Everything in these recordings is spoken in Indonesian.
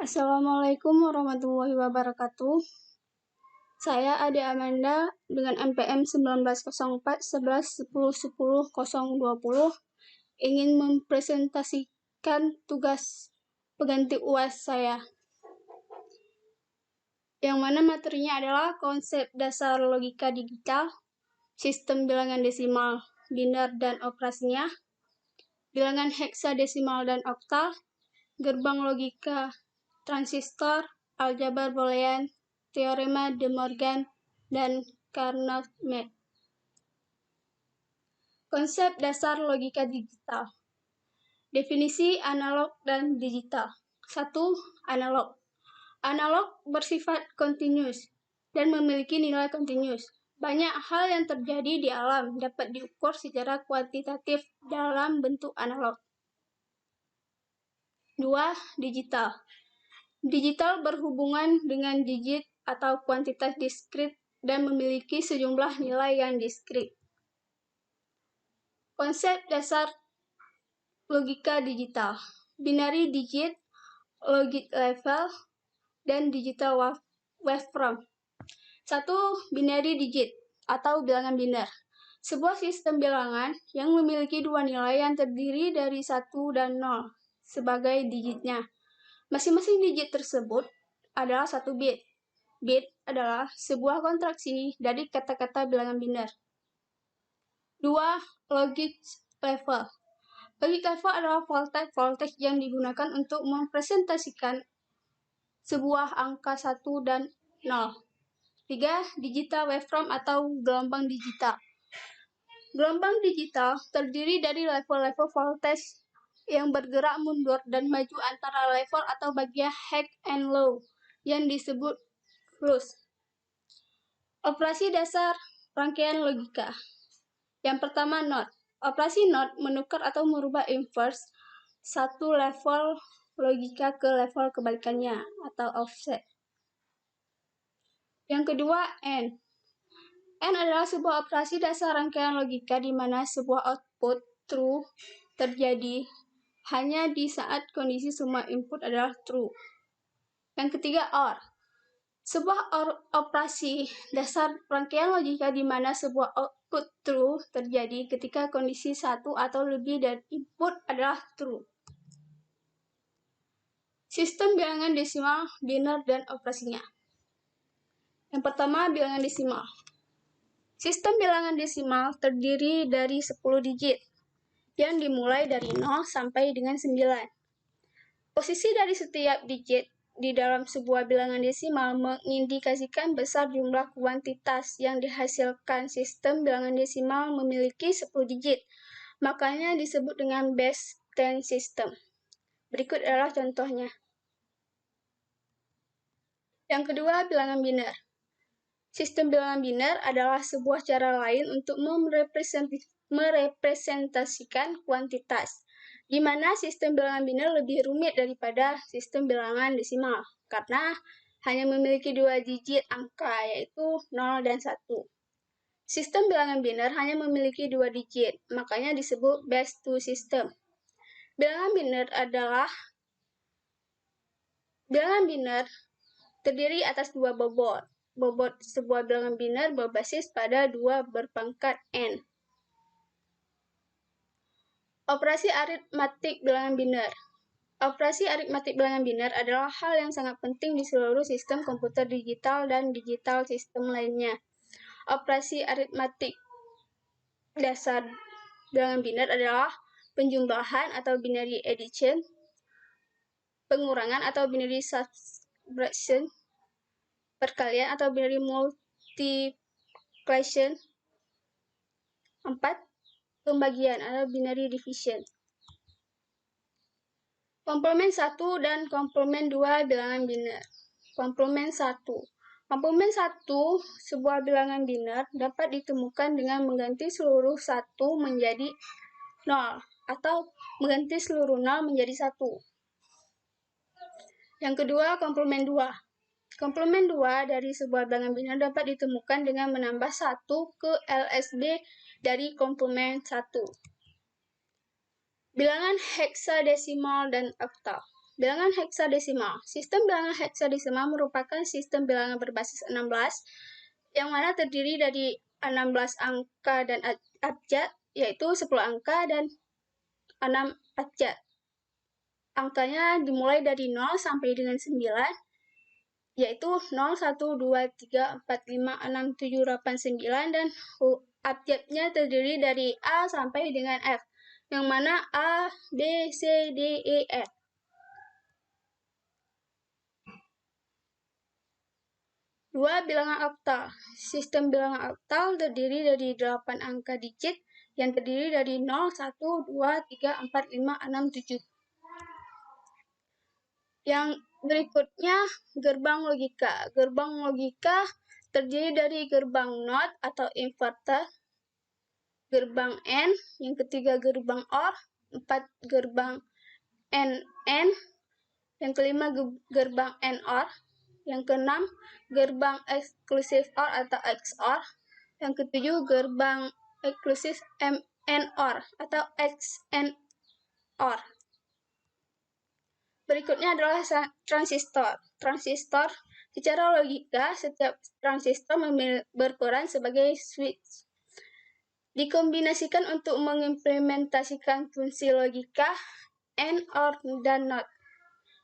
Assalamualaikum warahmatullahi wabarakatuh. Saya Ade Amanda dengan NPM 1904 11 10 10 020 ingin mempresentasikan tugas pengganti UAS saya, yang mana materinya adalah konsep dasar logika digital, sistem bilangan desimal, biner dan operasinya, bilangan heksadesimal dan oktal, gerbang logika transistor, aljabar boolean, teorema De Morgan, dan Carnot-Mack. Konsep dasar logika digital. Definisi analog dan digital. 1. Analog. Analog bersifat kontinus dan memiliki nilai kontinus. Banyak hal yang terjadi di alam dapat diukur secara kuantitatif dalam bentuk analog. 2. Digital. Digital berhubungan dengan digit atau kuantitas diskrit dan memiliki sejumlah nilai yang diskrit. Konsep dasar logika digital. Binary digit, logic level, dan digital waveform. 1. Binary digit atau bilangan biner. Sebuah sistem bilangan yang memiliki dua nilai yang terdiri dari 1 dan 0 sebagai digitnya. Masing-masing digit tersebut adalah 1 bit. Bit adalah sebuah kontraksi dari kata-kata bilangan biner. 2. Logic level. Logic level adalah voltage yang digunakan untuk mempresentasikan sebuah angka 1 dan 0. 3. Digital waveform atau gelombang digital. Gelombang digital terdiri dari level-level voltage yang bergerak mundur dan maju antara level atau bagian high and low yang disebut flux. Operasi dasar rangkaian logika. Yang pertama, NOT. Operasi NOT menukar atau merubah inverse satu level logika ke level kebalikannya atau offset. Yang kedua, AND. AND adalah sebuah operasi dasar rangkaian logika di mana sebuah output true terjadi hanya di saat kondisi semua input adalah true. Yang ketiga, OR. Sebuah operasi dasar rangkaian logika di mana sebuah output true terjadi ketika kondisi satu atau lebih dari input adalah true. Sistem bilangan desimal, biner, dan operasinya. Yang pertama, bilangan desimal. Sistem bilangan desimal terdiri dari 10 digit yang dimulai dari 0 sampai dengan 9. Posisi dari setiap digit di dalam sebuah bilangan desimal mengindikasikan besar jumlah kuantitas yang dihasilkan. Sistem bilangan desimal memiliki 10 digit, makanya disebut dengan base 10 system. Berikut adalah contohnya. Yang kedua, bilangan biner. Sistem bilangan biner adalah sebuah cara lain untuk merepresentasikan kuantitas, di mana sistem bilangan biner lebih rumit daripada sistem bilangan desimal, karena hanya memiliki dua digit angka, yaitu 0 dan 1. Sistem bilangan biner hanya memiliki dua digit, makanya disebut base 2 system. Bilangan biner terdiri atas dua bobot. Bobot sebuah bilangan biner berbasis pada 2 berpangkat n. Operasi aritmatik bilangan biner. Operasi aritmatik bilangan biner adalah hal yang sangat penting di seluruh sistem komputer digital dan digital sistem lainnya. Operasi aritmatik dasar bilangan biner adalah penjumlahan atau binary addition, pengurangan atau binary subtraction, perkalian atau binary multiplication. 4. Pembagian atau binary division. Komplement 1 dan komplement 2 bilangan biner. Komplement 1. Komplement 1 sebuah bilangan biner dapat ditemukan dengan mengganti seluruh 1 menjadi 0 atau mengganti seluruh 0 menjadi 1. Yang kedua, komplement 2. Komplement 2 dari sebuah bilangan biner dapat ditemukan dengan menambah 1 ke LSB dari komplement 1. Bilangan heksadesimal dan oktal. Bilangan heksadesimal. Sistem bilangan heksadesimal merupakan sistem bilangan berbasis 16 yang mana terdiri dari 16 angka dan abjad, yaitu 10 angka dan 6 abjad. Angkanya dimulai dari 0 sampai dengan 9, yaitu 0, 1, 2, 3, 4, 5, 6, 7, 8, 9, dan abjadnya terdiri dari A sampai dengan F, yang mana A, B, C, D, E, F. Dua, bilangan oktal. Sistem bilangan oktal terdiri dari 8 angka digit yang terdiri dari 0, 1, 2, 3, 4, 5, 6, 7. Yang berikutnya, gerbang logika. Gerbang logika terdiri dari gerbang NOT atau inverter, gerbang AND, yang ketiga gerbang OR, 4 gerbang NAND, yang kelima gerbang NOR, yang keenam gerbang eksklusif OR atau XOR, yang ketujuh gerbang eksklusif NOR atau XNOR. Berikutnya adalah transistor. Transistor, secara logika, setiap transistor berperan sebagai switch. Dikombinasikan untuk mengimplementasikan fungsi logika AND, OR, dan NOT.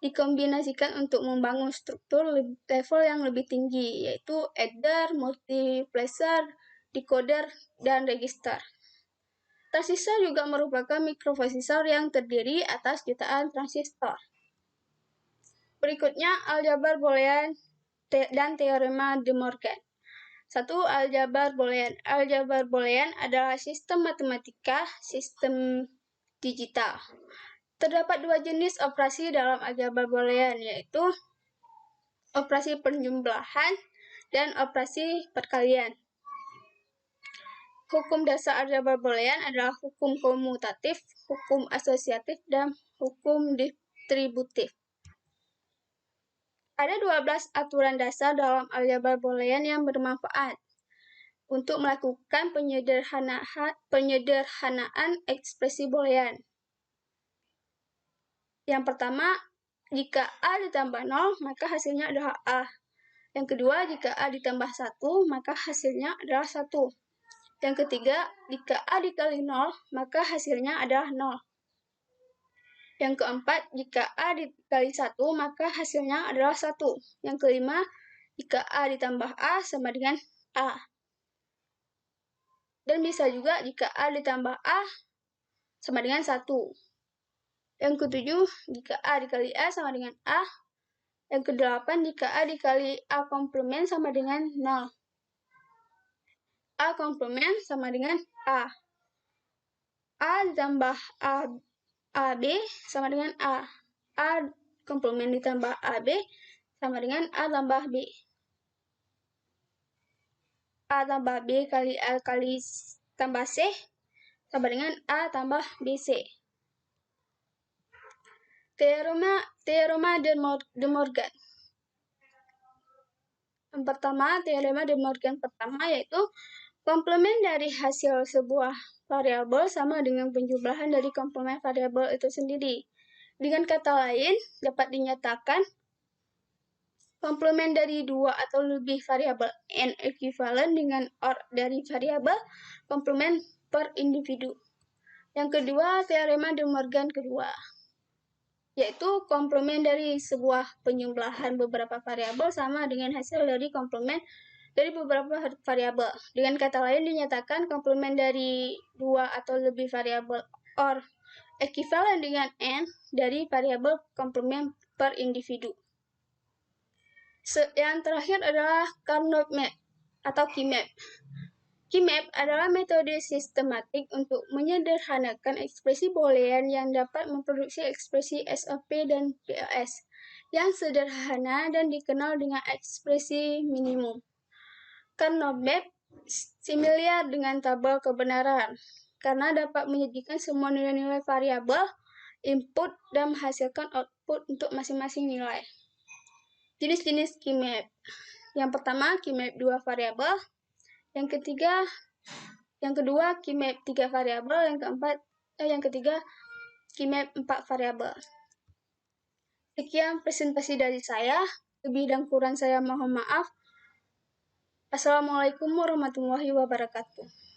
Dikombinasikan untuk membangun struktur level yang lebih tinggi, yaitu adder, multiplexer, decoder, dan register. Transistor juga merupakan mikroprosesor yang terdiri atas jutaan transistor. Berikutnya, aljabar Boolean dan teorema De Morgan. 1. Aljabar Boolean. Aljabar Boolean adalah sistem matematika, sistem digital. Terdapat dua jenis operasi dalam aljabar Boolean, yaitu operasi penjumlahan dan operasi perkalian. Hukum dasar aljabar Boolean adalah hukum komutatif, hukum asosiatif, dan hukum distributif. Ada 12 aturan dasar dalam aljabar Boolean yang bermanfaat untuk melakukan penyederhanaan ekspresi Boolean. Yang pertama, jika A ditambah 0, maka hasilnya adalah A. Yang kedua, jika A ditambah 1, maka hasilnya adalah 1. Yang ketiga, jika A dikali 0, maka hasilnya adalah 0. Yang keempat, jika A dikali 1, maka hasilnya adalah 1. Yang kelima, jika A ditambah A sama dengan A. Dan bisa juga jika A ditambah A sama dengan 1. Yang ketujuh, jika A dikali A sama dengan A. Yang kedelapan, jika A dikali A komplement sama dengan 0. A komplement sama dengan A. A ditambah AB sama dengan A. A komplement ditambah AB sama dengan A tambah B. A tambah B kali A kali tambah C sama dengan A tambah BC. Teorema De Morgan. Yang pertama, teorema De Morgan pertama yaitu komplement dari hasil sebuah variabel sama dengan penjumlahan dari komplement variabel itu sendiri. Dengan kata lain, dapat dinyatakan komplement dari dua atau lebih variabel N ekuivalen dengan OR dari variabel komplement per individu. Yang kedua, teorema De Morgan kedua, yaitu komplement dari sebuah penjumlahan beberapa variabel sama dengan hasil dari komplement dari beberapa variabel. Dengan kata lain, dinyatakan komplement dari dua atau lebih variabel OR ekuivalen dengan N dari variabel komplement per individu. Yang terakhir adalah Carnot map atau Key-map. Key-map adalah metode sistematik untuk menyederhanakan ekspresi Boolean yang dapat memproduksi ekspresi SOP dan POS yang sederhana dan dikenal dengan ekspresi minimum. Carnot map similar dengan tabel kebenaran karena dapat menyajikan semua nilai-nilai variabel input dan menghasilkan output untuk masing-masing nilai. Jenis-jenis Key-map. Yang pertama, Key-map 2 variabel. Yang kedua, Key-map 3 variabel. Yang ketiga, Key-map 4 variabel. Sekian presentasi dari saya. Lebih dan kurang saya mohon maaf. Assalamualaikum warahmatullahi wabarakatuh.